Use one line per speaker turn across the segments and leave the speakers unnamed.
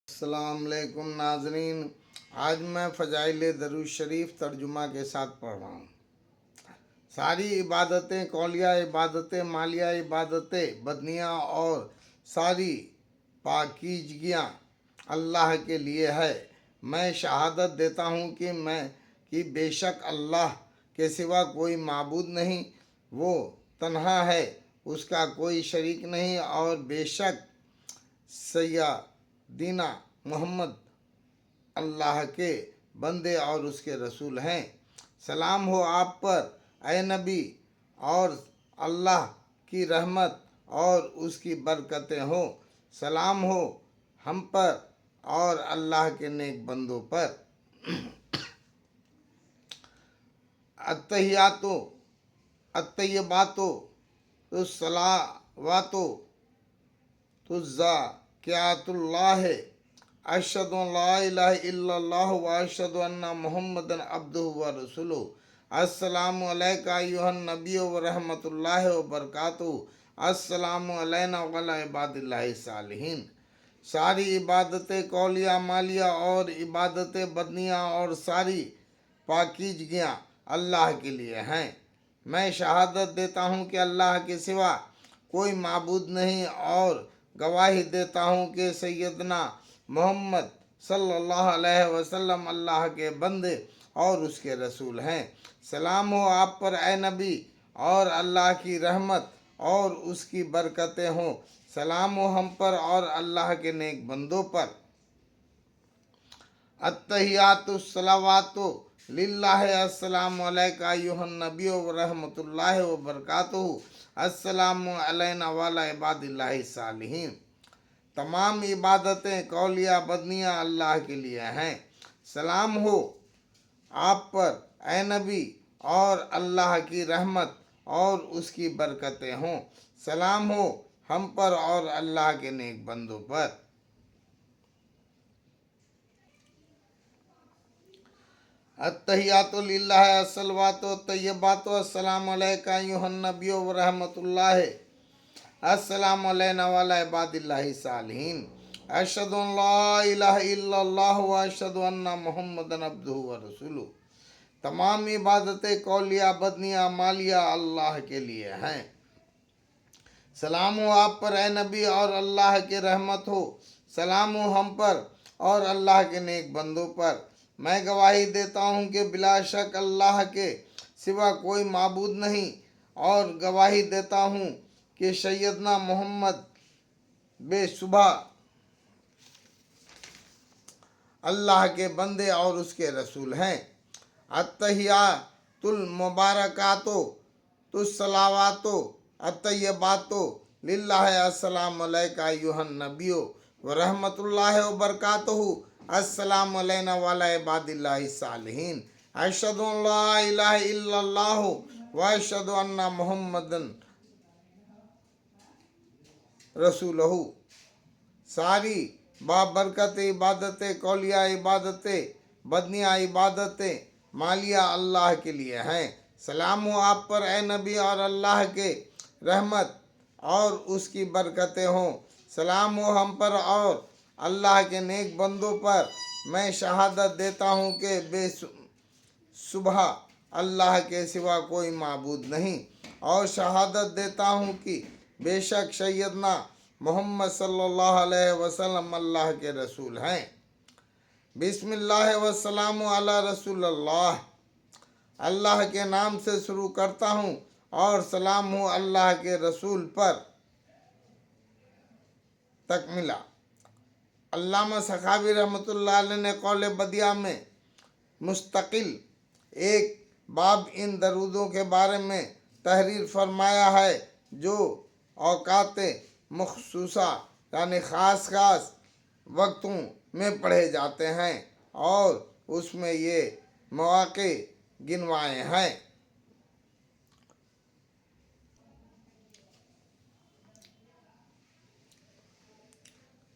السلام علیکم ناظرین، آج میں فضائل درود شریف ترجمہ کے ساتھ پڑھ رہا ہوں۔ ساری عبادتیں، قولیہ عبادتیں، مالیہ عبادتیں، بدنیاں اور ساری پاکیزگیاں اللہ کے لیے ہے۔ میں شہادت دیتا ہوں کہ بے شک اللہ کے سوا کوئی معبود نہیں، وہ تنہا ہے، اس کا کوئی شریک نہیں، اور بے شک سیدنا محمد اللہ کے بندے اور اس کے رسول ہیں۔ سلام ہو آپ پر اے نبی، اور اللہ کی رحمت اور اس کی برکتیں ہوں۔ سلام ہو ہم پر اور اللہ کے نیک بندوں پر۔ التحیاتو الطیباتو الصلواتو تزکیۃ اللہ، اشہد ان لا الہ الا اللہ و اشہد ان محمد عبدہ و رسولہ۔ السلام علیکہ ایھا النبی و رحمۃ اللہ وبرکاتہ۔ السلام علینا وعلی عباد اللہ الصالحین۔ ساری عبادتیں، قولیہ، مالیہ اور عبادتیں بدنیاں اور ساری پاکیزگیاں اللہ کے لیے ہیں۔ میں شہادت دیتا ہوں کہ اللہ کے سوا کوئی معبود نہیں، اور گواہی دیتا ہوں کہ سیدنا محمد صلی اللہ علیہ وسلم اللہ کے بندے اور اس کے رسول ہیں۔ سلام ہو آپ پر اے نبی، اور اللہ کی رحمت اور اس کی برکتیں ہوں۔ سلام ہو ہم پر اور اللہ کے نیک بندوں پر۔ التحیات الصلوات للہ، السلام علیکہ ایھا النبی و رحمۃ اللہ وبرکاتہ۔ السلام علینا وعلی عباد اللہ الصالحین۔ تمام عبادتیں، قولیہ، بدنیاں اللہ کے لیے ہیں۔ سلام ہو آپ پر اے نبی، اور اللہ کی رحمت اور اس کی برکتیں ہوں۔ سلام ہو ہم پر اور اللہ کے نیک بندوں پر۔ التحیات للہ، الصلوات الطیبات، السلام علیکہ ایھا النبی و رحمۃ اللہ، السلام علینا وعلی عباد اللہ الصالحین۔ اشہد ان لا الہ الا اللہ و اشہد ان محمد عبدہ و رسولہ۔ تمام عبادتیں، قولیہ، بدنیاں، مالیہ اللہ کے لیے ہیں۔ سلام ہو آپ پر اے نبی، اور اللہ کی رحمت ہو۔ سلام ہو ہم پر اور اللہ کے نیک بندوں پر۔ میں گواہی دیتا ہوں کہ بلا شک اللہ کے سوا کوئی معبود نہیں، اور گواہی دیتا ہوں کہ سیدنا محمد بے شبہ اللہ کے بندے اور اس کے رسول ہیں۔ التحیات المبارکات الصلوات الطیبات للہ، السلام علیکہ ایھا النبی و رحمۃ اللہ وبرکاتہ۔ السلام علینا وعلی عباد اللہ الصالحین۔ اشہد ان لا الہ الا اللہ و اشہد ان محمد رسولہ۔ ساری بابرکت عبادتیں، قولیہ عبادتیں، بدنیاں عبادتیں، مالیہ اللہ کے لیے ہیں۔ سلام ہو آپ پر اے نبی، اور اللہ کے رحمت اور اس کی برکتیں ہوں۔ سلام ہو ہم پر اور اللہ کے نیک بندوں پر۔ میں شہادت دیتا ہوں کہ بے شبہ اللہ کے سوا کوئی معبود نہیں، اور شہادت دیتا ہوں کہ بے شک سیدنا محمد صلی اللہ علیہ وسلم اللہ کے رسول ہیں۔ بسم اللہ والسلام علی رسول اللہ۔ اللہ کے نام سے شروع کرتا ہوں، اور سلام ہو اللہ کے رسول پر۔ تکملہ۔ علامہ سخاوی رحمۃ اللہ علیہ نے قول بدیع میں مستقل ایک باب ان درودوں کے بارے میں تحریر فرمایا ہے، جو اوقات مخصوصہ یعنی خاص وقتوں میں پڑھے جاتے ہیں، اور اس میں یہ مواقع گنوائے ہیں۔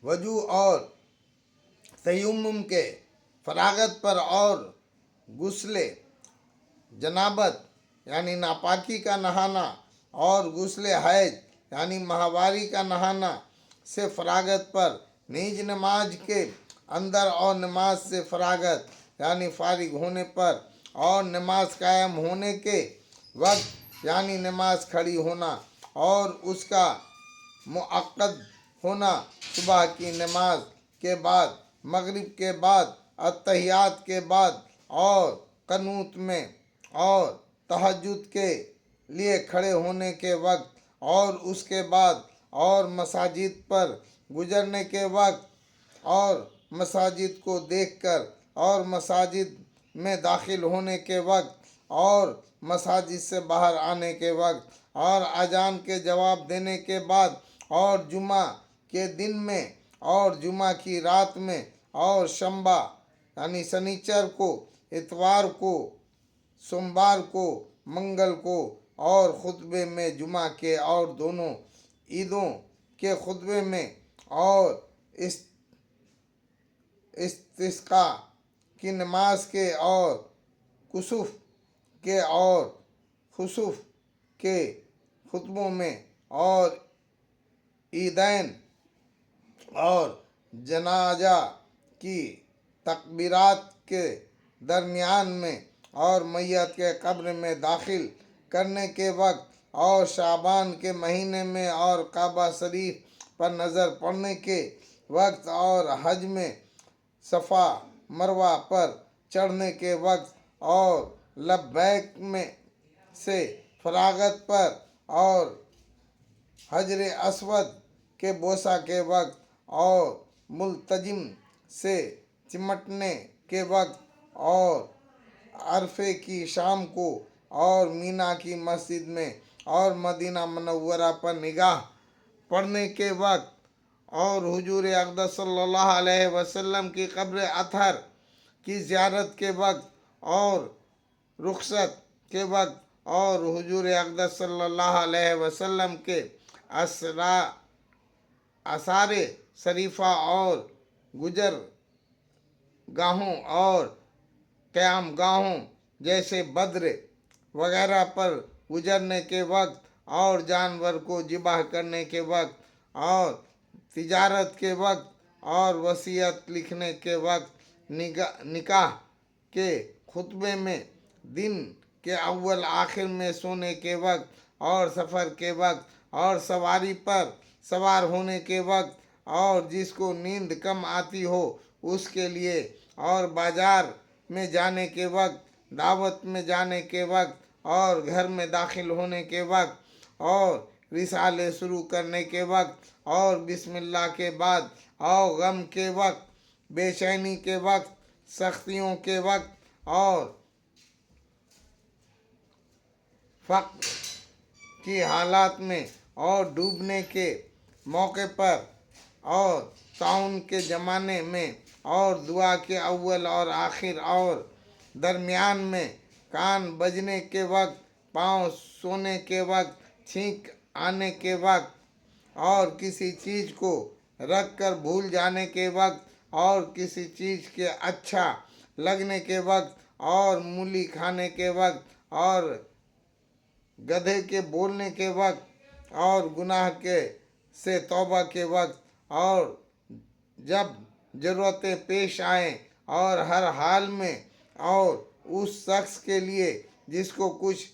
وضو اور تیمم کے فراغت پر، اور غسل جنابت یعنی ناپاکی کا نہانا، اور غسل حیض یعنی ماہواری کا نہانا سے فراغت پر نیز نماز کے اندر اور نماز سے فراغت یعنی فارغ ہونے پر اور نماز قائم ہونے کے وقت یعنی نماز کھڑی ہونا اور اس کا معقد ہونا، صبح کی نماز کے بعد، مغرب کے بعد، اتحیات کے بعد اور قنوت میں اور تہجد کے لیے کھڑے ہونے کے وقت اور اس کے بعد اور مساجد پر گزرنے کے وقت اور مساجد کو دیکھ کر اور مساجد میں داخل ہونے کے وقت اور مساجد سے باہر آنے کے وقت اور اذان کے جواب دینے کے بعد اور جمعہ کے دن میں اور جمعہ کی رات میں اور شنبہ یعنی سنیچر کو، اتوار کو، سوموار کو، منگل کو اور خطبے میں جمعہ کے اور دونوں عیدوں کے خطبے میں اور استسقاء کی نماز کے اور کسوف کے اور خسوف کے خطبوں میں اور عیدین اور جنازہ کی تکبیرات کے درمیان میں اور میت کے قبر میں داخل کرنے کے وقت اور شعبان کے مہینے میں اور کعبہ شریف پر نظر پڑنے کے وقت اور حج میں صفا مروہ پر چڑھنے کے وقت اور لبیک میں سے فراغت پر اور حجر اسود کے بوسہ کے وقت اور ملتجم سے چمٹنے کے وقت اور عرفے کی شام کو اور مینا کی مسجد میں اور مدینہ منورہ پر نگاہ پڑنے کے وقت اور حضور اقدس صلی اللہ علیہ وسلم کی قبر اطہر کی زیارت کے وقت اور رخصت کے وقت اور حضور اقدس صلی اللہ علیہ وسلم کے آثار شریفہ اور گزر گاہوں اور قیام گاہوں جیسے بدر وغیرہ پر گزرنے کے وقت اور جانور کو ذبح کرنے کے وقت اور تجارت کے وقت اور وصیت لکھنے کے وقت، نکاح کے خطبے میں، دن کے اول آخر میں سونے کے وقت اور سفر کے وقت اور سواری پر سوار ہونے کے وقت اور جس کو نیند کم آتی ہو اس کے لیے اور بازار میں جانے کے وقت، دعوت میں جانے کے وقت اور گھر میں داخل ہونے کے وقت اور رسالے شروع کرنے کے وقت اور بسم اللہ کے بعد اور غم کے وقت، بے چینی کے وقت، سختیوں کے وقت اور فقر کی حالات میں اور ڈوبنے کے موقع پر اور طاعون کے زمانے میں اور دعا کے اول اور آخر اور درمیان میں، کان بجنے کے وقت، پاؤں سونے کے وقت، چھینک آنے کے وقت اور کسی چیز کو رکھ کر بھول جانے کے وقت اور کسی چیز کے اچھا لگنے کے وقت اور مولی کھانے کے وقت اور گدھے کے بولنے کے وقت اور گناہ سے توبہ کے وقت اور جب ضرورتیں پیش آئیں اور ہر حال میں اور اس شخص کے لیے جس کو کچھ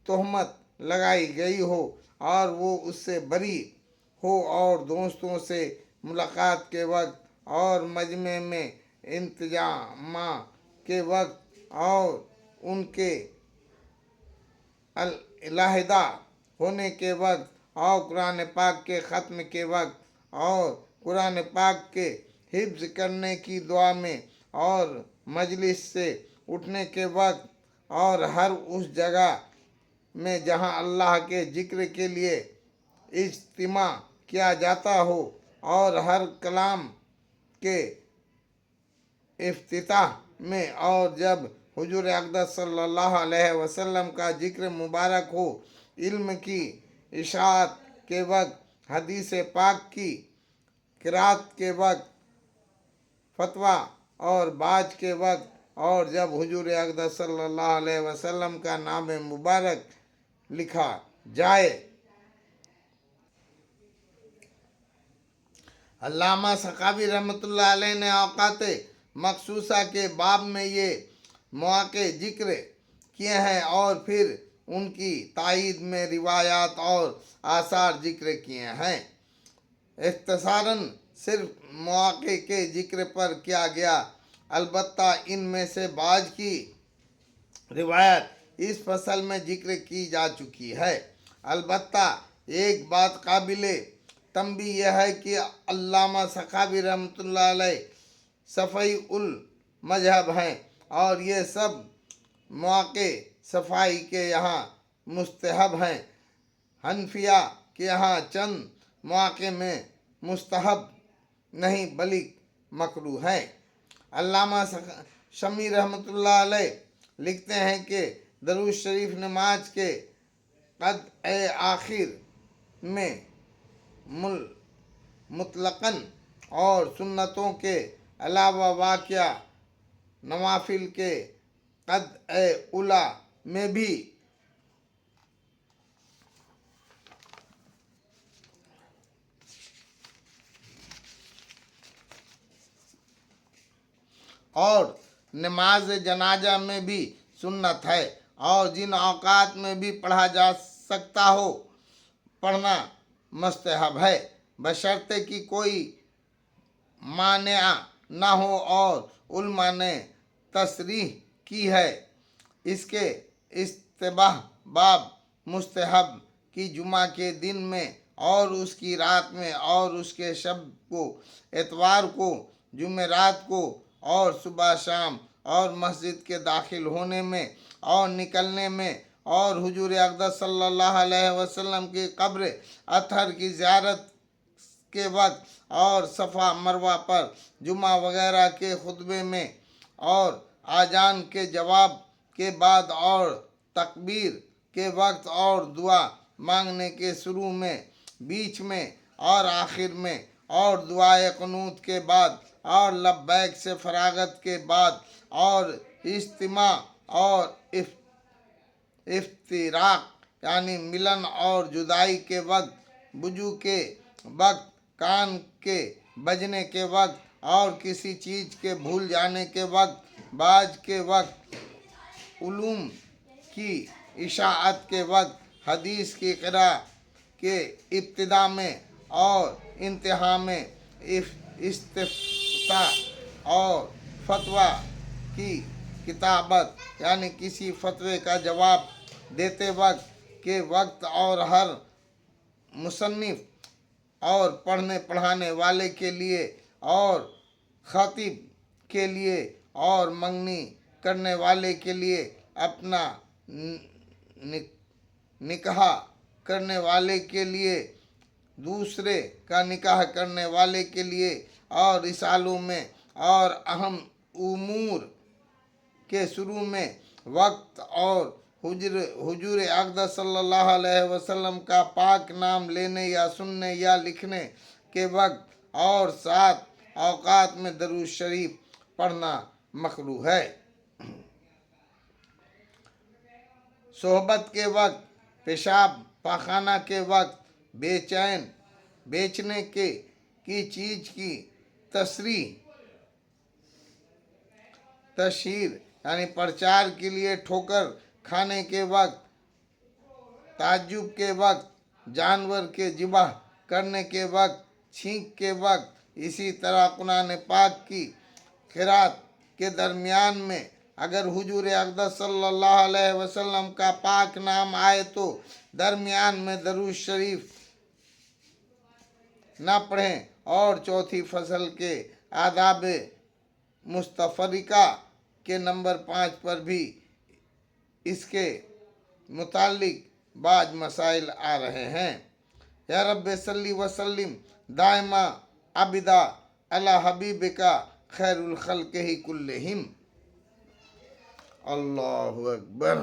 تہمت لگائی گئی ہو اور وہ اس سے بری ہو اور دوستوں سے ملاقات کے وقت اور مجمع میں انتظامہ کے وقت اور ان کے علیحدہ ہونے کے وقت اور قرآن پاک کے ختم کے وقت اور قرآن پاک کے حفظ کرنے کی دعا میں اور مجلس سے اٹھنے کے وقت اور ہر اس جگہ میں جہاں اللہ کے ذکر کے لیے اجتماع کیا جاتا ہو اور ہر کلام کے افتتاح میں اور جب حضور اقدس صلی اللہ علیہ وسلم کا ذکر مبارک ہو، علم کی اشاعت کے وقت، حدیث پاک کی قرات کے وقت، فتویٰ اور باز کے وقت اور جب حضور اقدس صلی اللہ علیہ وسلم کا نام مبارک لکھا جائے۔ علامہ سخاوی رحمۃ اللہ علیہ نے اوقات مخصوصہ کے باب میں یہ مواقع ذکر کیے ہیں اور پھر ان کی تائید میں روایات اور آثار ذکر کیے ہیں۔ اختصاراً صرف مواقع کے ذکر پر کیا گیا، البتہ ان میں سے بعض کی روایت اس فصل میں ذکر کی جا چکی ہے۔ البتہ ایک بات قابل تنبیہ یہ ہے کہ علامہ سخاوی رحمۃ اللہ علیہ صفی المذہب ہیں اور یہ سب مواقع صفائی کے یہاں مستحب ہیں۔ حنفیہ کے یہاں چند مواقع میں مستحب نہیں بلکہ مکروہ ہیں۔ علامہ شامی رحمۃ اللہ علیہ لکھتے ہیں کہ درود شریف نماز کے قطع آخر میں مطلقاً اور سنتوں کے علاوہ واقع نوافل کے قطع اولا میں بھی اور نماز جنازہ میں بھی سنت ہے، اور جن اوقات میں بھی پڑھا جا سکتا ہو پڑھنا مستحب ہے، بشرطے کہ کوئی مانع نہ ہو، اور علماء نے تصریح کی ہے اس کے استحباب مستحب کی جمعہ کے دن میں اور اس کی رات میں اور اس کے شب کو، اتوار کو، جمعرات کو، اور صبح شام، اور مسجد کے داخل ہونے میں اور نکلنے میں، اور حضور اقدس صلی اللہ علیہ وسلم کی قبر اطہر کی زیارت کے وقت، اور صفا مروہ پر جمعہ وغیرہ کے خطبے میں، اور اذان کے جواب کے بعد، اور تکبیر کے وقت، اور دعا مانگنے کے شروع میں، بیچ میں اور آخر میں، اور دعائے قنوت کے بعد، اور لبیک سے فراغت کے بعد، اور اجتماع اور افتراق یعنی ملن اور جدائی کے وقت، وضو کے وقت، کان کے بجنے کے وقت، اور کسی چیز کے بھول جانے کے وقت، باز کے وقت، علوم کی اشاعت کے وقت، حدیث کی قراءت کے ابتدا میں اور انتہا میں، استفتاء اور فتویٰ کی کتابت یعنی کسی فتوے کا جواب دیتے وقت کے وقت، اور ہر مصنف اور پڑھنے پڑھانے والے کے لیے، اور خطیب کے لیے، اور منگنی کرنے والے کے لیے، اپنا نکاح کرنے والے کے لیے، دوسرے کا نکاح کرنے والے کے لیے، اور رسالوں میں اور اہم امور کے شروع میں وقت، اور حضور اقدس صلی اللہ علیہ وسلم کا پاک نام لینے یا سننے یا لکھنے کے وقت، اور 7 اوقات میں درود شریف پڑھنا مکروہ ہے۔ صحبت کے وقت، پیشاب پاخانہ کے وقت، بیچنے کی چیز کی تشہیر یعنی پرچار کے لیے ٹھوکر کھانے کے وقت، تعجب کے وقت، جانور کے ذبح کرنے کے وقت، چھینک کے وقت، اسی طرح قرآن پاک کی قرأت کے درمیان میں اگر حضور اقدس صلی اللہ علیہ وسلم کا پاک نام آئے تو درمیان میں درود شریف نہ پڑھیں۔ اور چوتھی فصل کے آداب مستفرقہ کے نمبر 5 پر بھی اس کے متعلق بعض مسائل آ رہے ہیں۔ یا رب صلی وسلم دائما ابدا علی حبیبک خیر الخلق کلہم۔ اللہ اکبر۔